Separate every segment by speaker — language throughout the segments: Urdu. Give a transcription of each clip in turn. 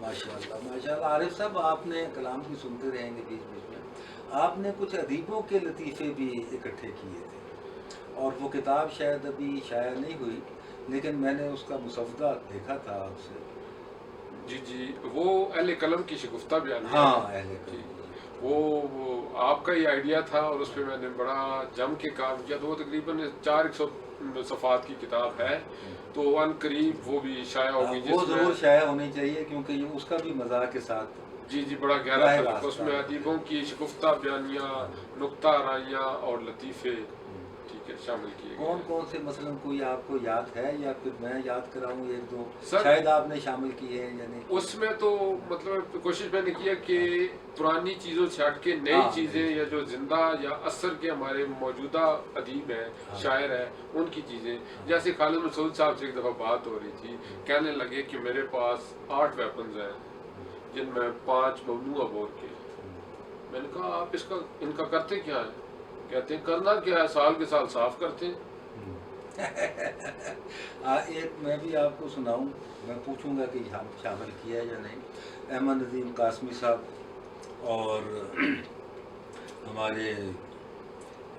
Speaker 1: ماشاء اللہ عارف صاحب، آپ نے کلام بھی سنتے رہیں گے بیچ بیچ میں، آپ نے کچھ ادیبوں کے لطیفے بھی اکٹھے کیے تھے، اور وہ کتاب شاید ابھی شائع نہیں ہوئی، لیکن میں نے اس کا مسودہ دیکھا تھا آپ سے.
Speaker 2: جی وہ اہل قلم کی شگفتہ بیان
Speaker 1: ہاں اہل
Speaker 2: جی
Speaker 1: قلم.
Speaker 2: وہ آپ کا ہی آئیڈیا تھا، اور اس پہ میں نے بڑا جم کے کام کیا. تو وہ تقریباً 400 صفحات کی کتاب ہے، تو ان قریب وہ بھی شائع ہوگی.
Speaker 1: وہ ضرور شائع ہونی چاہیے، کیونکہ یہ اس کا بھی مزاح کے ساتھ
Speaker 2: جی بڑا گہرا تعلق اس میں ادیبوں کی شگفتہ بیانیاں، نکتہ آرائیاں اور لطیفے ٹھیک ہے شامل کیے گئے.
Speaker 1: کون سے مثلا کوئی آپ کو یاد ہے، یا پھر میں یاد کراؤں ایک دو
Speaker 2: سر
Speaker 1: شاید آپ نے شامل کیے ہیں یا نہیں؟
Speaker 2: اس میں تو مطلب کوشش میں نے کیا کہ پرانی چیزوں سے ہٹ کے نئی چیزیں، یا جو زندہ یا اثر کے ہمارے موجودہ ادیب ہیں، شاعر ہیں، ان کی چیزیں. جیسے خالد مسعود صاحب سے ایک دفعہ بات ہو رہی تھی، کہنے لگے کہ میرے پاس 8 ویپنز ہیں جن میں 5 ممنوع بور کے. میں نے کہا آپ ان کا کرتے کیا ہے؟ کہتے ہیں کرنا کیا ہے، سال کے سال صاف کرتے ہیں.
Speaker 1: ایک میں بھی آپ کو سناؤں، میں پوچھوں گا کہ شامل کیا ہے یا نہیں. احمد ندیم قاسمی صاحب اور ہمارے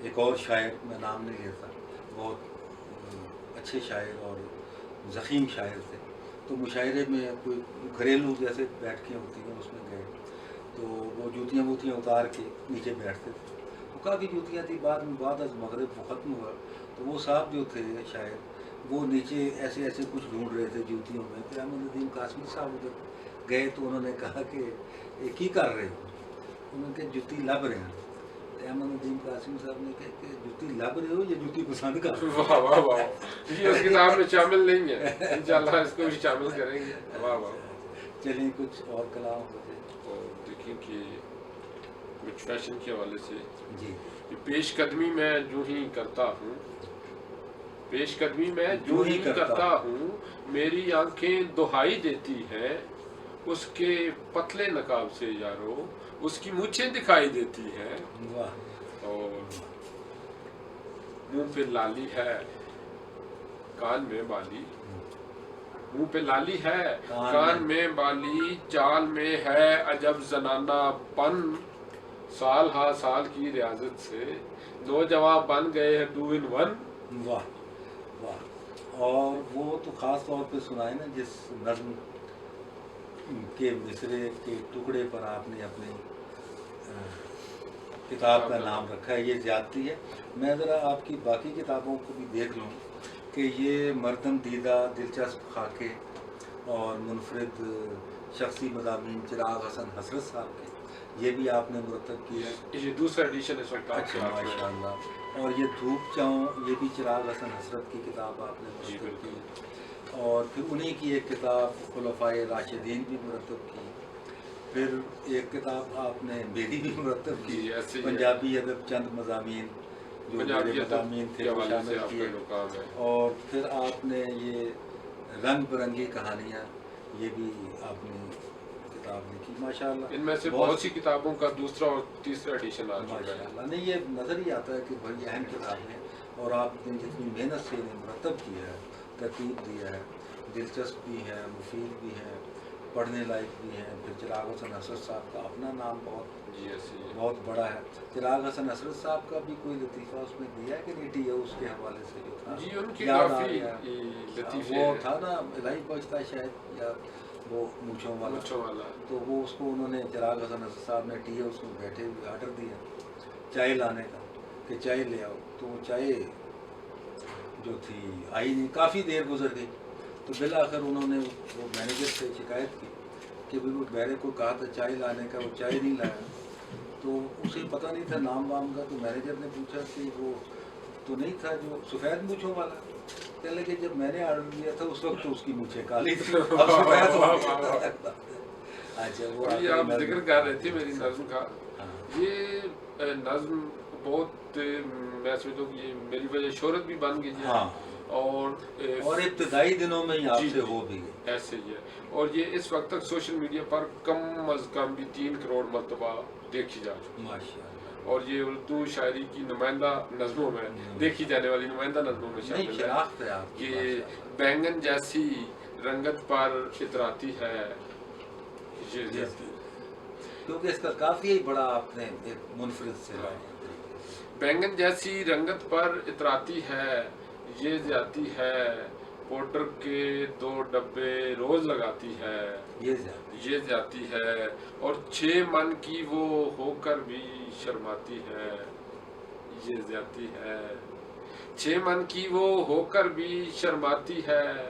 Speaker 1: ایک اور شاعر، میں نام نہیں لیتا، بہت اچھے شاعر اور ضخیم شاعر تھے. تو مشاعرے میں کوئی گھریلو جیسے بیٹھکیں ہوتی ہیں اس میں گئے، تو وہ جوتیاں ووتیاں اتار کے نیچے بیٹھتے تھے. تو کافی جوتیاں تھیں. بعد از مغرب وہ ختم ہوا، تو وہ صاحب جو تھے شاعر، وہ نیچے ایسے کچھ ڈھونڈ رہے تھے جوتیوں میں. تو احمد ندیم قاسمی صاحب ادھر گئے، تو انہوں نے کہا کہ یہ کی کر رہے ہو؟ انہوں نے کہا جوتی لب رہے ہیں. تو احمد ندیم قاسمی صاحب نے کہا کہ جوتی لب رہے ہو یا جوتی پسند کر رہے ہو؟
Speaker 2: واہ واہ واہ، یہ اس کتاب میں شامل نہیں ہے، انشاءاللہ اس کو بھی شامل کریں گے. واہ واہ.
Speaker 1: چلیں کچھ اور کلام ہو جائے.
Speaker 2: اور دیکھیں کہ کچھ فیشن کے حوالے سے
Speaker 1: جی.
Speaker 2: پیش قدمی میں جو ہی کرتا ہوں، پیش قدمی میں جو ہی کرتا ہوں، میری آنکھیں دہائی دیتی ہیں اس کے پتلے نقاب سے یارو، اس کی مونچھیں دکھائی دیتی ہیں. اور منہ پہ لالی ہے کان میں بالی، منہ پہ لالی ہے کان میں بالی، چال میں ہے عجب زنانہ پن، سال ہا سال کی ریاضت سے نوجوان بن گئے ہیں 2 in 1.
Speaker 1: واہ واہ. اور وہ تو خاص طور پہ سنائے نا جس نظم کے مصرے کے ٹکڑے پر آپ نے اپنی کتاب کا نام رکھا ہے، یہ زیادتی ہے. میں ذرا آپ کی باقی کتابوں کو بھی دیکھ لوں کہ یہ مردم دیدہ دلچسپ خاکے اور منفرد شخصی مضامین چراغ حسن حسرت صاحب کے، یہ بھی آپ نے مرتب کیا ہے.
Speaker 2: یہ دوسرا ایڈیشن اس وقت.
Speaker 1: اچھا ماشاء اللہ. اور یہ دھوپ چاؤں، یہ بھی چراغ حسن حسرت کی کتاب آپ نے مرتب کی. اور پھر انہی کی ایک کتاب خلفائے راشدین بھی مرتب کی. پھر ایک کتاب آپ نے میری بھی مرتب کی، پنجابی ادب چند مضامین جو میرے مضامین تھے وہ شامل کیے. اور پھر آپ نے یہ رنگ برنگی کہانیاں، یہ بھی آپ نے کتاب لکھی. ماشاءاللہ
Speaker 2: ان میں سے بہت سی کتابوں کا دوسرا اور تیسرا ایڈیشن آ چکا ہے.
Speaker 1: ماشاءاللہ. نہیں، یہ نظر ہی آتا ہے کہ بڑی اہم کتاب ہے، اور آپ نے جتنی محنت سے انہیں مرتب کیا ہے، ترتیب دیا ہے، دلچسپ بھی ہے، مفید بھی ہے، پڑھنے لائق بھی ہیں. پھر چراغ حسن حسرت صاحب کا اپنا نام بہت بڑا ہے. چراغ حسن حسرت صاحب کا بھی کوئی لطیفہ اس میں دیا ہے کہ نہیں دیا؟ اس کے حوالے سے جو تھا
Speaker 2: جی ان کی
Speaker 1: یاد آ
Speaker 2: کافی
Speaker 1: گیا.
Speaker 2: لطیفے
Speaker 1: وہ تھا نا الہی پہنچتا شاید، یا وہ مونچھوں والا، تو وہ اس کو انہوں نے چراغ حسن حسرت صاحب نے ٹی اس میں بیٹھے ہوئے آرڈر دیا چائے لانے کا کہ چائے لے آؤ. تو وہ چائے جو تھی آئی نہیں، کافی دیر گزر گئی. تو بالآخر انہوں نے وہ مینیجر سے شکایت کی کہ وہ میرے کو کہا تھا چائے لانے کا، وہ چائے نہیں لایا. تو اسے پتہ نہیں تھا نام وام کا. تو مینیجر نے پوچھا کہ وہ تو نہیں تھا جو سفید مونچھوں والا؟ کہنے لگے جب میں نے آرڈر دیا تھا اس وقت تو اس کی مونچھیں کالی تھی. اچھا، وہ
Speaker 2: آپ ذکر کر رہے تھے میری نظم کا. یہ نظم بہت میں سمجھتا ہوں کہ یہ میری وجہ شہرت بھی بن گئی ہے،
Speaker 1: اور ابتدائی دنوں میں ہی آپ سے ہو بھی گئی
Speaker 2: ایسے ہی ہے. اور یہ اس وقت تک سوشل میڈیا پر کم از کم بھی 3 کروڑ مرتبہ دیکھی جا چکی ہے. اور یہ اردو شاعری کی نمائندہ نظموں میں، دیکھی جانے والی نمائندہ نظموں میں شامل ہے. یہ بینگن جیسی رنگت پر اتراتی ہے، یہ زیادتی
Speaker 1: کیونکہ اس کا کافی بڑا آپ نے ایک منفرد سے
Speaker 2: بینگن جیسی رنگت پر اتراتی ہے یہ زیادتی ہے، پاؤڈر کے 2 ڈبے روز لگاتی ہے
Speaker 1: یہ زیادتی
Speaker 2: یہ زیادتی ہے، اور 6 من کی وہ ہو کر بھی شرماتی ہے یہ زیادتی ہے، 6 من کی وہ ہو کر بھی شرماتی ہے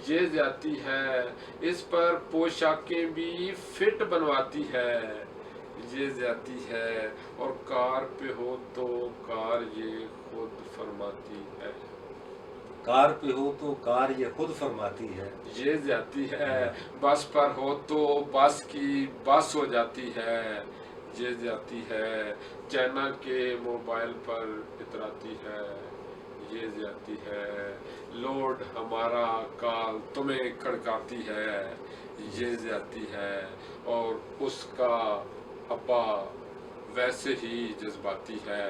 Speaker 2: یہ زیادتی ہے، اس پر پوشاکیں بھی فٹ بنواتی ہے یہ زیادتی ہے، اور کار پہ ہو تو کار یہ خود فرماتی ہے
Speaker 1: کار پہ ہو تو کار یہ خود فرماتی ہے
Speaker 2: یہ زیادتی ہے، بس پر ہو تو بس کی بس ہو جاتی ہے یہ زیادتی ہے، چائنا کے موبائل پر اتراتی ہے یہ زیادتی ہے، لوڈ ہمارا کال تمہیں کھڑکاتی ہے یہ زیادتی ہے، اور اس کا ابا ویسے ہی جذباتی ہے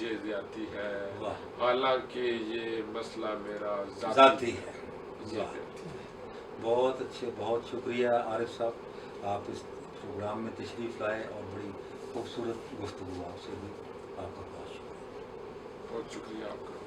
Speaker 2: یہ زیادتی ہے،
Speaker 1: واہ
Speaker 2: حالانکہ یہ مسئلہ میرا
Speaker 1: ذاتی ہے
Speaker 2: یہ
Speaker 1: واہ
Speaker 2: زیادتی ہے۔
Speaker 1: بہت اچھے، بہت شکریہ عارف صاحب، آپ اس پروگرام میں تشریف لائے اور بڑی خوبصورت گفتگو آپ سے بھی، آپ کا بہت شکریہ۔
Speaker 2: بہت شکریہ آپ کا۔